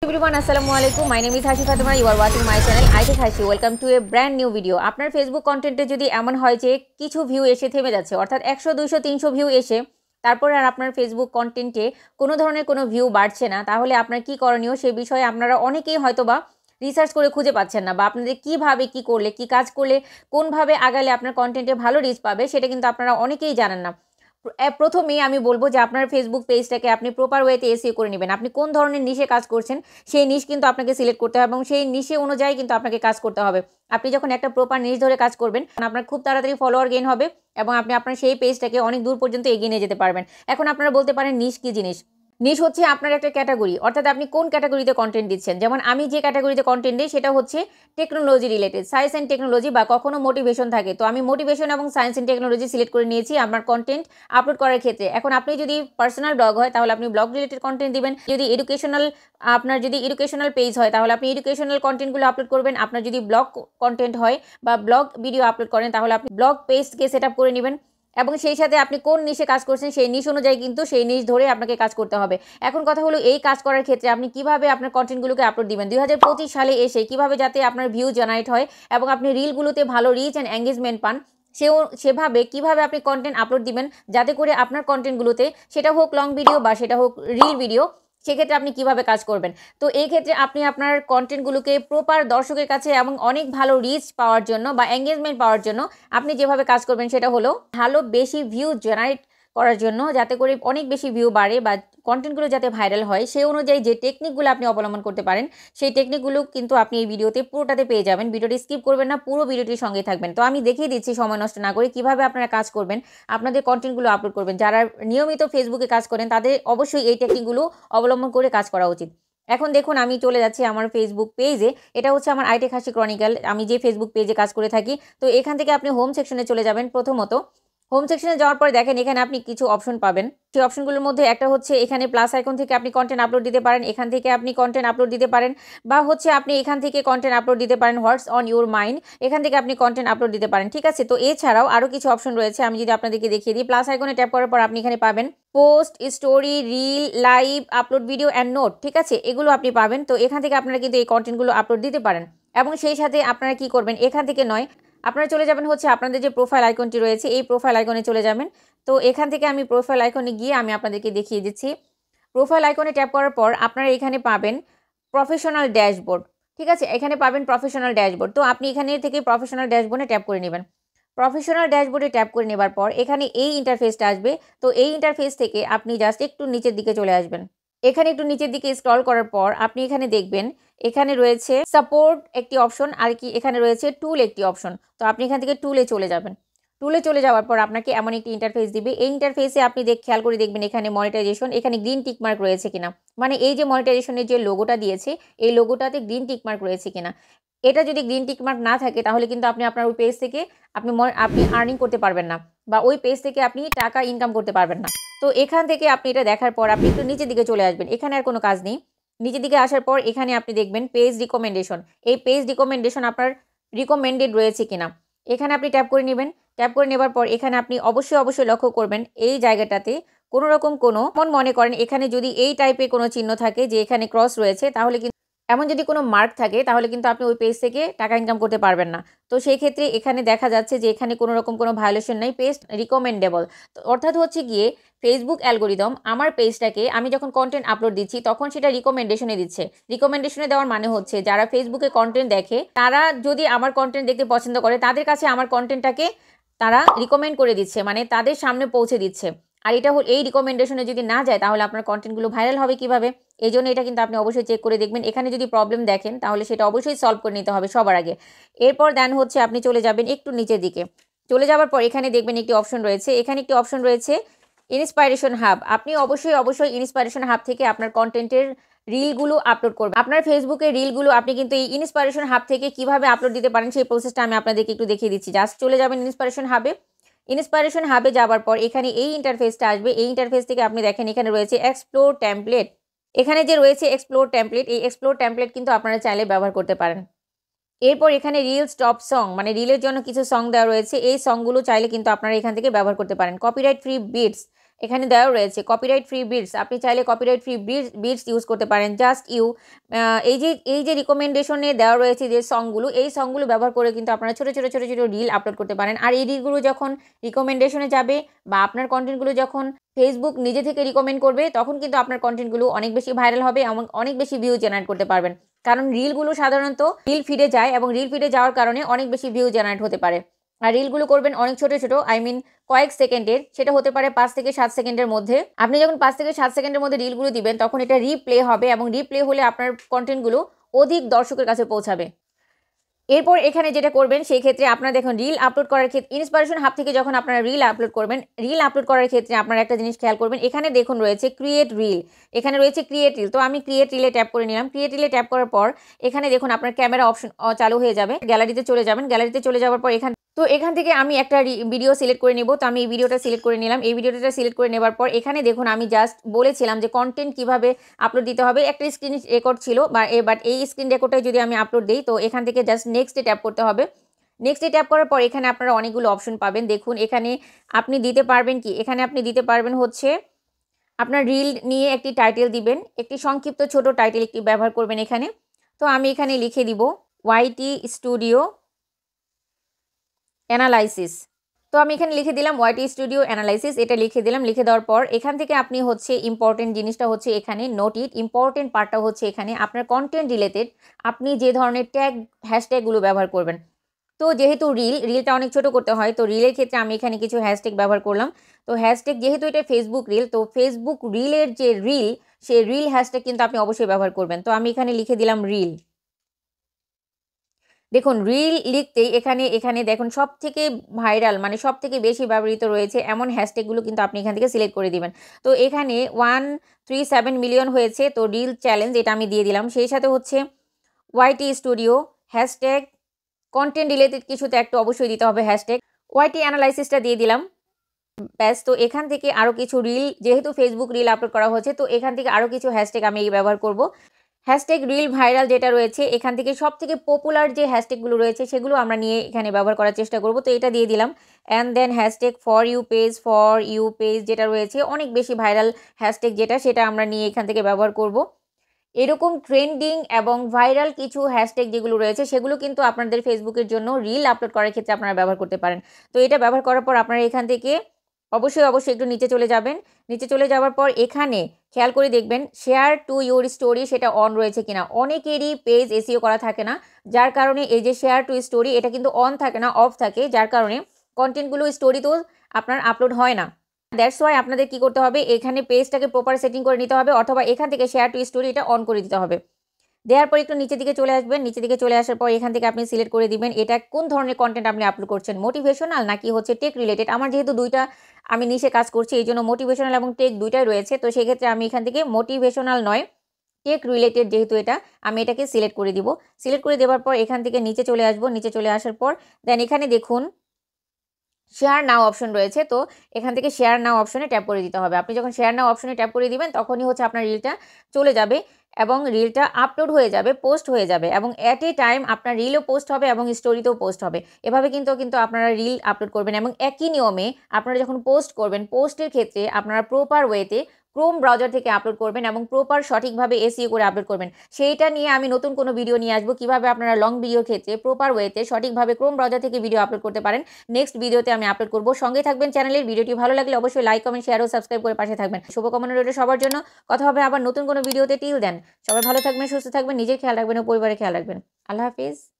Everyone, assalamu alaikum. My name is Hashi Fatima. You are watching my channel IT Hashi. Welcome to a brand new video. আপনার Facebook কন্টেন্টে যদি এমন হয় যে কিছু view এসে থেমে যাচ্ছে, অর্থাৎ 100 200 300 ভিউ এসে তারপর আর আপনার ফেসবুক কন্টেন্টে কোনো ধরনের কোনো ভিউ বাড়ছে না, তাহলে আপনার কি করণীয় সে বিষয়ে আপনারা অনেকেই হয়তোবা রিসার্চ করে খুঁজে পাচ্ছেন না, বা আপনাদের কিভাবে কি করলে, কি কাজ করলে, কোনভাবে আগালে আপনার কন্টেন্টে ভালো রিচ পাবে সেটা কিন্তু আপনারা অনেকেই জানেন না। প্রথমেই আমি বলবো যে আপনার ফেসবুক পেজটাকে আপনি প্রপার ওয়েতে এসইও করে নেবেন। আপনি কোন ধরনের নিশে কাজ করছেন সেই নিশ কিন্তু আপনাকে সিলেক্ট করতে হবে এবং সেই নিশে অনুযায়ী কিন্তু আপনাকে কাজ করতে হবে। আপনি যখন একটা প্রপার নিশ ধরে কাজ করবেন, আপনার খুব তাড়াতাড়ি ফলোয়ার গেইন হবে এবং আপনি আপনার সেই পেজটাকে অনেক দূর পর্যন্ত এগিয়ে নিয়ে যেতে পারবেন। এখন আপনারা বলতে পারেন নিশ কী জিনিস? নিশ হচ্ছে আপনার একটা ক্যাটাগরি, অর্থাৎ আপনি কোন ক্যাটাগরিতে কন্টেন্ট দিচ্ছেন। যেমন আমি যে ক্যাটাগরিতে কন্টেন্ট দিই সেটা হচ্ছে technology related, science and technology, বা কখনো মোটিভেশন থাকে। তো আমি মোটিভেশন এবং সায়েন্স অ্যান্ড টেকনোলজি সিলেক্ট করে নিয়েছি আমার কন্টেন্ট আপলোড করার ক্ষেত্রে। এখন আপনি যদি পার্সোনাল ব্লগ হয় তাহলে আপনি ব্লগ রিলেটেড কন্টেন্ট দিবেন, যদি আপনার যদি এডুকেশনাল পেজ হয় তাহলে আপনি এডুকেশনাল কন্টেন্টগুলো আপলোড করবেন। আপনার যদি ব্লগ কন্টেন্ট হয় বা ব্লগ ভিডিও আপলোড করেন তাহলে আপনি ব্লগ পেজকে সেট আপ করে নেবেন এবং সেই সাথে আপনি কোন নিশে কাজ করছেন সেই নিশ অনুযায়ী কিন্তু সেই নিশ ধরে আপনাকে কাজ করতে হবে। এখন কথা হলো, এই কাজ করার ক্ষেত্রে আপনি কিভাবে আপনার কন্টেন্টগুলোকে আপলোড দিবেন 2025 সালে এসে, কিভাবে যাতে আপনার ভিউ জেনারেট হয় এবং আপনি রিলগুলোতে ভালো রিচ অ্যান্ড এঙ্গেজমেন্ট পান, সেভাবে কিভাবে আপনি কন্টেন্ট আপলোড দিবেন যাতে করে আপনার কন্টেন্টগুলোতে, সেটা হোক লং ভিডিও বা সেটা হোক রিল ভিডিও, সেক্ষেত্রে আপনি কিভাবে কাজ করবেন। তো এই ক্ষেত্রে আপনি আপনার কন্টেন্টগুলোকে প্রপার দর্শকের কাছে এবং অনেক ভালো রিচ পাওয়ার জন্য বা এঙ্গেজমেন্ট পাওয়ার জন্য আপনি যেভাবে কাজ করবেন সেটা হলো ভালো বেশি ভিউ জেনারেট করার জন্য, যাতে করে অনেক বেশি ভিউ বাড়ে বা কন্টেন্টগুলো যাতে ভাইরাল হয়, সেই অনুযায়ী যে টেকনিকগুলো আপনি অবলম্বন করতে পারেন সেই টেকনিকগুলো কিন্তু আপনি এই ভিডিওতে পুরোটাতে পেয়ে যাবেন। ভিডিওটি স্কিপ করবেন না, পুরো ভিডিওটির সঙ্গে থাকবেন। তো আমি দেখিয়ে দিচ্ছি সময় নষ্ট না করে কিভাবে আপনারা কাজ করবেন, আপনাদের কন্টেন্টগুলো আপলোড করবেন। যারা নিয়মিত ফেসবুকে কাজ করেন তাদের অবশ্যই এই টেকনিকগুলো অবলম্বন করে কাজ করা উচিত। এখন দেখুন, আমি চলে যাচ্ছি আমার ফেসবুক পেজে। এটা হচ্ছে আমার IT হাসি ক্রনিক্যাল, আমি যে ফেসবুক পেজে কাজ করে থাকি। তো এখান থেকে আপনি হোম সেকশনে চলে যাবেন। প্রথমত হোম সেকশনে যাওয়ার পরে দেখেন এখানে আপনি কিছু অপশন পাবেন। সেই অপশনগুলোর মধ্যে একটা হচ্ছে এখানে প্লাস আইকন থেকে আপনি কন্টেন্ট আপলোড দিতে পারেন, এখান থেকে আপনি কন্টেন্ট আপলোড দিতে পারেন, বা হচ্ছে আপনি এখান থেকে কন্টেন্ট আপলোড দিতে পারেন হোয়াটস অন ইউর মাইন্ড, এখান থেকে আপনি কন্টেন্ট আপলোড দিতে পারেন। ঠিক আছে, তো এছাড়াও আরও কিছু অপশন রয়েছে, আমি যদি আপনাদেরকে দেখিয়ে দিই। প্লাস আইকনে ট্যাপ করার পর আপনি এখানে পাবেন post, story, reel, live, upload video and note. ঠিক আছে, এগুলো আপনি পাবেন। তো এখান থেকে আপনারা কিন্তু এই কন্টেন্টগুলো আপলোড দিতে পারেন এবং সেই সাথে আপনারা কি করবেন, এখান থেকে নয়, আপনারা চলে যাবেন হচ্ছে আপনাদের যে প্রোফাইল আইকনটি রয়েছে এই প্রোফাইল আইকনে চলে যাবেন। তো এখান থেকে আমি প্রোফাইল আইকনে গিয়ে আমি আপনাদেরকে দেখিয়ে দিচ্ছি। প্রোফাইল আইকনে ট্যাপ করার পর আপনারা এখানে পাবেন প্রফেশনাল ড্যাশবোর্ড। ঠিক আছে, এখানে পাবেন প্রফেশনাল ড্যাশবোর্ড। তো আপনি এখানে থেকে প্রফেশনাল ড্যাশবোর্ডে ট্যাপ করে নেবেন। প্রফেশনাল ড্যাশবোর্ডে ট্যাপ করে নেবার পর এখানে এই ইন্টারফেসটা আসবে। তো এই ইন্টারফেস থেকে আপনি জাস্ট একটু নিচের দিকে চলে আসবেন। এখানে একটু নিচের দিকে স্ক্রল করার পর আপনি এখানে দেখবেন এখানে রয়েছে সাপোর্ট একটি অপশন, আর কি এখানে রয়েছে টুল একটি অপশন। তো আপনি এখান থেকে টুলে চলে যাবেন। টুলে চলে যাওয়ার পর আপনাকে এমন একটি ইন্টারফেস দিবে। এই ইন্টারফেসে আপনি খেয়াল করে দেখবেন এখানে মনিটাইজেশন, এখানে গ্রিন টিক মার্ক রয়েছে কিনা, মানে এই যে মনিটাইজেশনের যে লোগোটা দিয়েছে এই লোগোটাতে গ্রিন টিক মার্ক রয়েছে কিনা। এটা যদি গ্রিন টিক মার্ক না থাকে তাহলে কিন্তু আপনি আপনার ওই পেজ থেকে আপনি আর্নিং করতে পারবেন না, বা ওই পেজ থেকে আপনি টাকা ইনকাম করতে পারবেন না। তো এখান থেকে আপনি এটা দেখার পর আপনি একটু নিচের দিকে চলে আসবেন। এখানে আর কোনো কাজ নেই। নিচের দিকে আসার পর এখানে আপনি দেখবেন পেজ রিকমেন্ডেশন। এই পেজ রিকমেন্ডেশন আপনার রিকমেন্ডেড রয়েছে কিনা এখানে আপনি ট্যাপ করে নেবেন। ট্যাপ করে নেবার পর এখানে আপনি অবশ্যই লক্ষ্য করবেন এই জায়গাটাতে কোনো রকম কোনো মনে করেন এখানে যদি এই টাইপের কোনো চিহ্ন থাকে যে এখানে ক্রস রয়েছে, তাহলে কিন্তু এমন যদি কোনো মার্ক থাকে তাহলে কিন্তু আপনি ওই পেজ থেকে টাকা ইনকাম করতে পারবেন না। তো সেই ক্ষেত্রে এখানে দেখা যাচ্ছে যে এখানে কোনো রকম কোনো ভায়োলেশন নেই, পেজ রিকমেন্ডেবল। তো অর্থাৎ হচ্ছে গিয়ে ফেসবুক অ্যালগোরিদম আমার পেজটাকে আমি যখন কন্টেন্ট আপলোড দিচ্ছি তখন সেটা রিকমেন্ডেশনে দিচ্ছে। রিকমেন্ডেশনে দেওয়ার মানে হচ্ছে যারা ফেসবুকে কন্টেন্ট দেখে তারা যদি আমার কন্টেন্ট দেখতে পছন্দ করে তাদের কাছে আমার কন্টেন্টটাকে তারা রিকমেন্ড করে দিচ্ছে, মানে তাদের সামনে পৌঁছে দিচ্ছে। আর এটা হল এই রিকমেন্ডেশনে যদি না যায় তাহলে আপনার কন্টেন্টগুলো ভাইরাল হবে কিভাবে। এই জন্য এটা কিন্তু আপনি অবশ্যই চেক করে দেখবেন। এখানে যদি প্রবলেম দেখেন তাহলে সেটা অবশ্যই সলভ করে নিতে হবে সবার আগে। এরপর দেন হচ্ছে আপনি চলে যাবেন একটু নিচের দিকে। চলে যাওয়ার পর এখানে দেখবেন একটি অপশন রয়েছে, এখানে একটি অপশন রয়েছে ইন্সপাইরেশন হাব। আপনি অবশ্যই ইন্সপাইরেশন হাব থেকে আপনার কন্টেন্টের রিলগুলো আপলোড করবেন। আপনার ফেসবুকের রিলগুলো আপনি কিন্তু এই ইন্সপাইরেশন হাব থেকে কিভাবে আপলোড দিতে পারেন সেই প্রসেসটা আমি আপনাদেরকে একটু দেখিয়ে দিচ্ছি। জাস্ট চলে যাবেন ইন্সপাইরেশন হাবে। ইন্সপাইরেশন হাবে যাওয়ার পর এখানে এই ইন্টারফেসটা আসবে। এই ইন্টারফেস থেকে আপনি দেখেন এখানে রয়েছে এক্সপ্লোর টেমপ্লেট। এখানে যে রয়েছে এক্সপ্লোর টেমপ্লেট, এই এক্সপ্লোর টেমপ্লেট কিন্তু আপনারা চাইলে ব্যবহার করতে পারেন। এরপর এখানে রিল স্টপ সং, মানে রিলের জন্য কিছু সং দেওয়া রয়েছে, এই সংগুলো চাইলে কিন্তু আপনারা এখান থেকে ব্যবহার করতে পারেন। কপিরাইট ফ্রি বিটস, এখানে দেওয়া রয়েছে কপিরাইট ফ্রি বিটস, আপনি চাইলে কপিরাইট ফ্রি বিটস ইউজ করতে পারেন। জাস্ট ইউ এই যে রিকমেন্ডেশনে দেওয়া রয়েছে যে সংগুলো, এই সংগুলো ব্যবহার করে কিন্তু আপনারা ছোটো ছোটো ছোটো ছোটো রিল আপলোড করতে পারেন। আর এই রিলগুলো যখন রিকমেন্ডেশনে যাবে বা আপনার কন্টেন্টগুলো যখন ফেসবুক নিজে থেকে রিকমেন্ড করবে, তখন কিন্তু আপনার কন্টেন্টগুলো অনেক বেশি ভাইরাল হবে এবং অনেক বেশি ভিউ জেনারেট করতে পারবেন। কারণ রিলগুলো সাধারণত রিল ফিডে যায় এবং রিল ফিডে যাওয়ার কারণে অনেক বেশি ভিউ জেনারেট হতে পারে। আর রিলগুলো করবেন অনেক ছোটো ছোটো, কয়েক সেকেন্ডের, সেটা হতে পারে 5 থেকে 7 সেকেন্ডের মধ্যে। আপনি যখন 5 থেকে 7 সেকেন্ডের মধ্যে রিলগুলো দিবেন তখন এটা রিপ্লে হবে এবং রিপ্লে হলে আপনার কন্টেন্টগুলো অধিক দর্শকের কাছে পৌঁছাবে। এরপর এখানে যেটা করবেন সেই ক্ষেত্রে আপনারা দেখুন রিল আপলোড করার ক্ষেত্রে ইন্সপিরেশন হাব থেকে যখন আপনারা রিল আপলোড করবেন, রিল আপলোড করার ক্ষেত্রে আপনারা একটা জিনিস খেয়াল করবেন, এখানে দেখুন রয়েছে ক্রিয়েট রিল, এখানে রয়েছে ক্রিয়েট রিল। তো আমি ক্রিয়েট রিলে ট্যাপ করে নিলাম। ক্রিয়েট রিলে ট্যাপ করার পর এখানে দেখুন আপনার ক্যামেরা অপশন চালু হয়ে যাবে। গ্যালারিতে চলে যাবেন। গ্যালারিতে চলে যাওয়ার পর এখান থেকে আমি একটা ভিডিও সিলেক্ট করে নিব। তো আমি এই ভিডিওটা সিলেক্ট করে নিলাম। এই ভিডিওটা সিলেক্ট করে নেবার পর এখানে দেখুন আমি জাস্ট বলেছিলাম যে কন্টেন্ট কিভাবে আপলোড দিতে হবে, একটা স্ক্রিন রেকর্ড ছিল বাট এই স্ক্রিন রেকর্ডটাই যদি আমি আপলোড দিই, তো এখান থেকে জাস্ট নেক্সটে ট্যাপ করতে হবে। নেক্সটে ট্যাপ করার পর এখানে আপনারা অনেকগুলো অপশন পাবেন। দেখুন এখানে আপনি দিতে পারবেন কি, এখানে আপনি দিতে পারবেন হচ্ছে আপনার রিল নিয়ে একটি টাইটেল দিবেন, একটি সংক্ষিপ্ত ছোট টাইটেল একটি ব্যবহার করবেন এখানে। তো আমি এখানে লিখে দিব ওয়াইটি স্টুডিও অ্যানালাইসিস। তো আমি এখানে লিখে দিলাম ওয়াইটি স্টুডিও অ্যানালাইসিস, এটা লিখে দিলাম। লিখে দেওয়ার পর এখান থেকে আপনি হচ্ছে ইম্পর্টেন্ট জিনিসটা হচ্ছে এখানে নোট ইট, ইম্পর্টেন্ট পার্টটা হচ্ছে এখানে আপনার কন্টেন্ট রিলেটেড আপনি যে ধরনের হ্যাশট্যাগুলো ব্যবহার করবেন। তো যেহেতু রিলটা অনেক ছোট করতে হয়, তো রিলের ক্ষেত্রে আমি এখানে কিছু হ্যাশট্যাগ ব্যবহার করলাম। তো হ্যাশট্যাগ যেহেতু এটা ফেসবুক রিল, তো ফেসবুক রিলের যে সেই রিল হ্যাশট্যাগ কিন্তু আপনি অবশ্যই ব্যবহার করবেন। তো আমি এখানে লিখে দিলাম রিল। দেখুন রিল লিখতেই এখানে দেখুন সব থেকে ভাইরাল মানে সব থেকে বেশি ব্যবহৃত রয়েছে এমন হ্যাশট্যাগুলো কিন্তু আপনি এখান থেকে সিলেক্ট করে দিবেন। তো এখানে 137 মিলিয়ন হয়েছে, তো রিল চ্যালেঞ্জ এটা আমি দিয়ে দিলাম। সেই সাথে হচ্ছে YT studio hashtag content related কিছুতে একটা অবশ্যই দিতে হবে হ্যাশট্যাগ, ওয়াইটি অ্যানালাইসিসটা দিয়ে দিলাম। ব্যাস, তো এখান থেকে আরও কিছু রিল, যেহেতু ফেসবুক রিল আপলোড করা হচ্ছে, তো এখান থেকে আরও কিছু হ্যাশট্যাগ আমি ব্যবহার করব। হ্যাশট্যাগ রিল ভাইরাল যেটা রয়েছে এখান থেকে সব থেকে পপুলার যে হ্যাশট্যাগুলো রয়েছে সেগুলো আমরা নিয়ে এখানে ব্যবহার করার চেষ্টা করব। তো এটা দিয়ে দিলাম। And then hashtag for you page যেটা রয়েছে অনেক বেশি ভাইরাল হ্যাশট্যাগ সেটা আমরা নিয়ে এখান থেকে ব্যবহার করব। এরকম ট্রেন্ডিং এবং ভাইরাল কিছু হ্যাশট্যাগ যেগুলো রয়েছে সেগুলো কিন্তু আপনাদের ফেসবুকের জন্য রিল আপলোড করার ক্ষেত্রে আপনারা ব্যবহার করতে পারেন। তো এটা ব্যবহার করার পর আপনারা এখান থেকে অবশ্যই একটু নিচে চলে যাবেন। নিচে চলে যাওয়ার পর এখানে খেয়াল করে দেখবেন শেয়ার টু ইউর স্টোরি সেটা অন রয়েছে কিনা। অনেকেরই পেজ এসইও করা থাকে না, যার কারণে এই যে শেয়ার টু স্টোরি এটা কিন্তু অন থাকে না, অফ থাকে, যার কারণে কন্টেন্টগুলো স্টোরিতেও আপনার আপলোড হয় না। দ্যাটস ওয়াই আপনাদের কি করতে হবে, এখানে পেজটাকে প্রপার সেটিং করে নিতে হবে, অথবা এখান থেকে শেয়ার টু স্টোরি এটা অন করে দিতে হবে। দেওয়ার পর একটু নিচের দিকে চলে আসবেন। নিচের দিকে চলে আসার পর এখান থেকে আপনি সিলেক্ট করে দিবেন এটা কোন ধরনের কন্টেন্ট আপনি আপলোড করছেন, মোটিভেশনাল নাকি হচ্ছে টেক রিলেটেড। আমার যেহেতু দুইটা আমি নিচে কাজ করছি এই জন্য মোটিভেশনাল এবং টেক দুইটাই রয়েছে। তো সেক্ষেত্রে আমি এখান থেকে মোটিভেশনাল নয় টেক রিলেটেড যেহেতু এটা, আমি এটাকে সিলেক্ট করে দিব। সিলেক্ট করে দেওয়ার পর এখান থেকে নিচে চলে আসবো। নিচে চলে আসার পর দেন এখানে দেখুন শেয়ার নাও অপশন রয়েছে। তো এখান থেকে শেয়ার নাও অপশনে ট্যাপ করে দিতে হবে। আপনি যখন শেয়ার নাও অপশনে ট্যাপ করে দিবেন তখনই হচ্ছে আপনার রিলটা চলে যাবে এবং রিলটা আপলোড হয়ে যাবে, পোস্ট হয়ে যাবে, এবং অ্যাট এ টাইম আপনার রিলও পোস্ট হবে এবং স্টোরিতেও পোস্ট হবে। এভাবে কিন্তু আপনারা রিল আপলোড করবেন এবং একই নিয়মে আপনারা যখন পোস্ট করবেন পোস্টের ক্ষেত্রে আপনারা প্রপার ওয়েতে ক্রোম ব্রাউজার থেকে আপলোড করবেন এবং প্রপার সঠিকভাবে এসইও করে আপলোড করবেন। সেইটা নিয়ে আমি নতুন কোনো ভিডিও নিয়ে আসবো, কিভাবে আপনারা লং ভিডিওর ক্ষেত্রে প্রপার ওয়েতে সঠিকভাবে ক্রোম ব্রাউজার থেকে ভিডিও আপলোড করতে পারেন। নেক্সট ভিডিওতে আমি আপলোড করবো। সঙ্গে থাকবেন চ্যানেলের। ভিডিওটি ভালো লাগলে অবশ্যই লাইক কমেন্ট শেয়ার ও সাবস্ক্রাইব করে পাশে থাকবেন। শুভকামনা রইল সবার জন্য। কথা হবে আবার নতুন কোনো ভিডিওতে। টিল দেন সবাই ভালো থাকবেন, সুস্থ থাকবেন, নিজের খেয়াল রাখবেন ও পরিবারের খেয়াল রাখবেন। আল্লাহ হাফিজ।